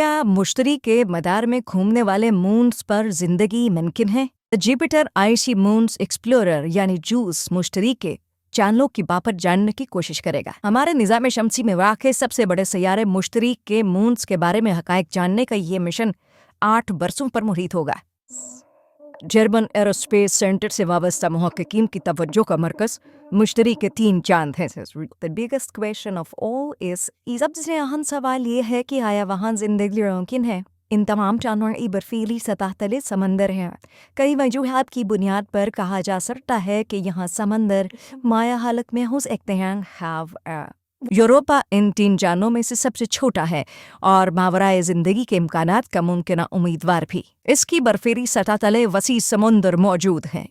क्या मुश्तरी के मदार में घूमने वाले मून्स पर जिंदगी मुमकिन है? जुपिटर आईसी मून्स एक्सप्लोरर यानी जूस मुश्तरी के चांदों की बाबत जानने की कोशिश करेगा। हमारे निज़ाम शमसी में वाक़ सबसे बड़े सैयारे मुश्तरी के मून्स के बारे में हक़ाइक़ जानने का ये मिशन 8 बरसों पर मुहित होगा। जर्मन एरोस्पेस सेंटर से वाबस्ता मुहक्किकीन की तवज्जो का मरकज़ मुश्तरी के 3 चांद हैं। The biggest question of all is सबसे अहम सवाल ये है कि आया वहाँ ज़िंदगी मुमकिन है? इन तमाम चांदों की बर्फीली सतह तले समंदर हैं। कई वजूहात की बुनियाद पर कहा जा सकता है कि यहाँ समंदर माया हालत में हो सकते हैं। यूरोपा इन 3 चांदों में से सबसे छोटा है और मावराए ज़िंदगी के इम्कानात का मुमकिन उम्मीदवार भी। इसकी बर्फीली सतह तले वसी समुंदर मौजूद हैं।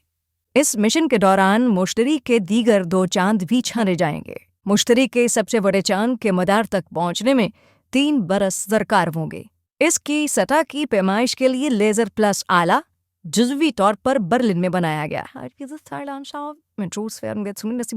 इस मिशन के दौरान मुश्तरी के दीगर 2 चांद भी छाने जाएंगे। मुश्तरी के सबसे बड़े चांद के मदार तक पहुंचने में 3 बरस दरकार होंगे। इसकी सतह की पैमाइश के लिए लेज़र प्लस आला जुज़वी तौर पर बर्लिन में बनाया गया।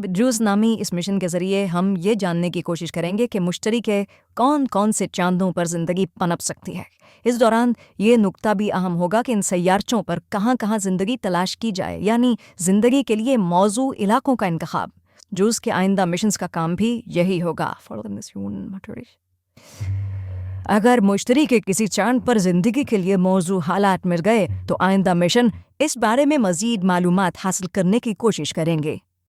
जूस नामी इस मिशन के ज़रिए हम ये जानने की कोशिश करेंगे कि मुश्तरी के कौन कौन से चांदों पर ज़िंदगी पनप सकती है। इस दौरान ये नुक्ता भी अहम होगा कि इन सैयारचों पर कहाँ कहाँ ज़िंदगी तलाश की जाए, यानी ज़िंदगी के लिए मौजू इलाकों का इंतखाब। जूस के आइंदा मिशंस का काम भी यही होगा। अगर मुश्तरी के किसी चांद पर ज़िंदगी के लिए मौजू हालात मिल गए तो आइंदा मिशन इस बारे में मज़ीद मालूमात हासिल करने की कोशिश करेंगे।